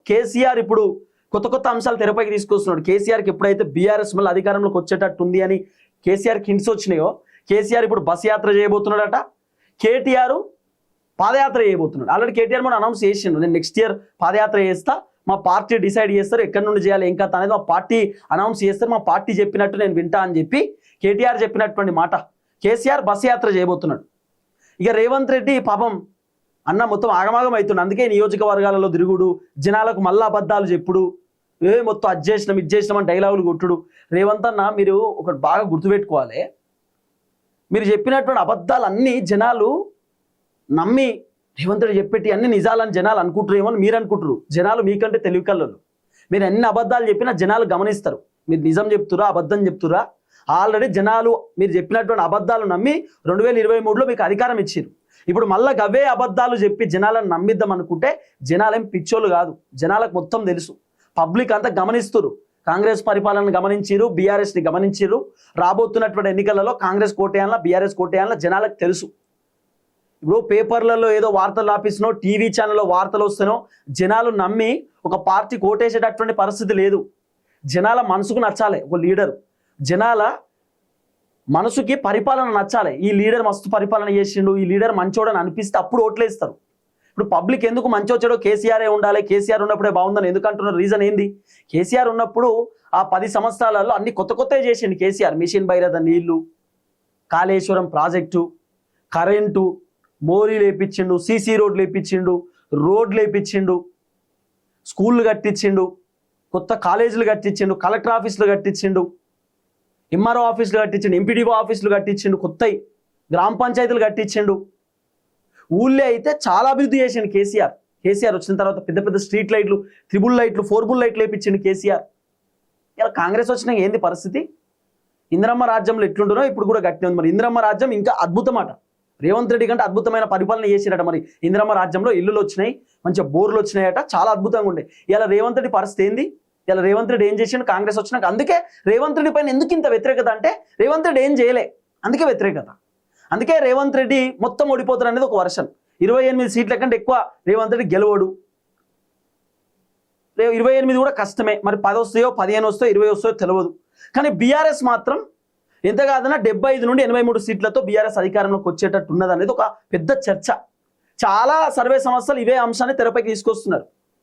కేసీఆర్ ఇప్పుడు కొత్త కొత్త అంశాలు తెరపైకి తీసుకొస్తున్నాడు. కేసీఆర్కి ఎప్పుడైతే బీఆర్ఎస్ మళ్ళీ అధికారంలోకి వచ్చేటట్టు ఉంది అని కేసీఆర్కి హింట్స్ వచ్చినాయో, కేసీఆర్ ఇప్పుడు బస్ యాత్ర చేయబోతున్నాడట, కేటీఆర్ పాదయాత్ర చేయబోతున్నాడు. ఆల్రెడీ కేటీఆర్ మనం అనౌన్స్ చేసిండు, నేను నెక్స్ట్ ఇయర్ పాదయాత్ర చేస్తా, మా పార్టీ డిసైడ్ చేస్తారు ఎక్కడి నుండి చేయాలి ఏం కథ అనేది మా పార్టీ అనౌన్స్ చేస్తారు, మా పార్టీ చెప్పినట్టు నేను వింటా అని చెప్పి కేటీఆర్ చెప్పినటువంటి మాట. కేసీఆర్ బస్ యాత్ర చేయబోతున్నాడు. ఇక రేవంత్ రెడ్డి పాపం అన్న మొత్తం ఆగమాగం అవుతుంది. అందుకే నియోజకవర్గాలలో తిరుగుడు, జనాలకు మళ్ళా అబద్ధాలు చెప్పుడు, మొత్తం అది చేసినాం ఇది చేసినాం అని డైలాగులు కొట్టుడు. రేవంత్ అన్న మీరు ఒకటి బాగా గుర్తుపెట్టుకోవాలి, మీరు చెప్పినటువంటి అబద్ధాలన్నీ జనాలు నమ్మి రేవంత్ రెడ్డి చెప్పేటి అన్ని నిజాలని జనాలు అనుకుంటారు ఏమో మీరు అనుకుంటారు. జనాలు మీకంటే తెలివి కళ్ళు. మీరు ఎన్ని అబద్ధాలు చెప్పినా జనాలు గమనిస్తారు, మీరు నిజం చెప్తురా అబద్ధం చెప్తురా. ఆల్రెడీ జనాలు మీరు చెప్పినటువంటి అబద్ధాలు నమ్మి 2023లో మీకు అధికారం ఇచ్చారు. ఇప్పుడు మళ్ళీ అవే అబద్ధాలు చెప్పి జనాలను నమ్మిద్దాం అనుకుంటే జనాలేం పిచ్చోళ్ళు కాదు, జనాలకు మొత్తం తెలుసు. పబ్లిక్ అంతా గమనిస్తున్నారు. కాంగ్రెస్ పరిపాలనను గమనించారు, బీఆర్ఎస్ని గమనించారు. రాబోతున్నటువంటి ఎన్నికలలో కాంగ్రెస్ కోటేయాల బీఆర్ఎస్ కోటేయాల జనాలకు తెలుసు. ఇప్పుడు పేపర్లలో ఏదో వార్తలు ఆపిస్తునో టీవీ ఛానల్లో వార్తలు వస్తేనో జనాలు నమ్మి ఒక పార్టీ కోటేసేటటువంటి పరిస్థితి లేదు. జనాల మనసుకు నచ్చాలి ఒక లీడర్, జనాల మనసుకి పరిపాలన నచ్చాలి. ఈ లీడర్ మస్తు పరిపాలన చేసిండు, ఈ లీడర్ మంచోడని అనిపిస్తే అప్పుడు ఓట్లేస్తారు. ఇప్పుడు పబ్లిక్ ఎందుకు మంచి వచ్చాడో కేసీఆరే ఉండాలి, కేసీఆర్ ఉన్నప్పుడే బాగుందని ఎందుకు అంటున్నారు? రీజన్ ఏంది? కేసీఆర్ ఉన్నప్పుడు ఆ 10 సంవత్సరాలలో అన్ని కొత్త కొత్తవి చేసిండు కేసీఆర్. మిషన్ భగీరథ నీళ్లు, కాళేశ్వరం ప్రాజెక్టు, కరెంటు, మోరీలు వేయించిండు, సీసీ రోడ్లు వేయించిండు, రోడ్లు వేయించిండు, స్కూళ్ళు కట్టించిండు, కొత్త కాలేజీలు కట్టించిండు, కలెక్టర్ ఆఫీసులు కట్టించిండు, ఎంఆర్ఓ ఆఫీసులు కట్టించిండు, ఎంపీడీఓ ఆఫీసులు కట్టించిండు, కొత్తవి గ్రామ పంచాయతీలు కట్టించిండు. ఊళ్ళో అయితే చాలా అభివృద్ధి చేసిండు కేసీఆర్. కేసీఆర్ వచ్చిన తర్వాత పెద్ద పెద్ద స్ట్రీట్ లైట్లు, 3 లైట్లు, 4 లైట్లు వేయించిండు కేసీఆర్. ఇలా కాంగ్రెస్ వచ్చినాక ఏంది పరిస్థితి? ఇందిరమ్మ రాజ్యంలో ఎట్లుంటునో ఇప్పుడు కూడా గట్టి ఉంది. మరి ఇందిరమ్మ రాజ్యం ఇంకా అద్భుతమాట. రేవంత్ రెడ్డి కంటే అద్భుతమైన పరిపాలన చేసిరట. మరి ఇందిరమ్మ రాజ్యంలో ఇల్లులు వచ్చినాయి, మంచిగా బోర్లు వచ్చినాయట, చాలా అద్భుతంగా ఉండే. ఇలా రేవంత్ రెడ్డి పరిస్థితి ఏంది? ఇలా రేవంత్ రెడ్డి ఏం చేసిండు కాంగ్రెస్ వచ్చినాక? అందుకే రేవంత్ రెడ్డి పైన ఎందుకు ఇంత వ్యతిరేకత అంటే రేవంత్ రెడ్డి ఏం చేయలే, అందుకే వ్యతిరేకత. అందుకే రేవంత్ రెడ్డి మొత్తం ఓడిపోతారు అనేది ఒక వర్షన్. 28 సీట్ల కంటే ఎక్కువ రేవంత్ రెడ్డి గెలవడు. 28 కూడా కష్టమే. మరి 10 వస్తాయో 15 వస్తాయో 20 వస్తాయో తెలియదు. కానీ బీఆర్ఎస్ మాత్రం ఎంత కాదన్నా 75 నుండి 83 సీట్లతో బీఆర్ఎస్ అధికారంలోకి వచ్చేటట్టు ఉన్నది అనేది ఒక పెద్ద చర్చ. చాలా సర్వే సంస్థలు ఇవే అంశాన్ని తెరపైకి తీసుకొస్తున్నారు.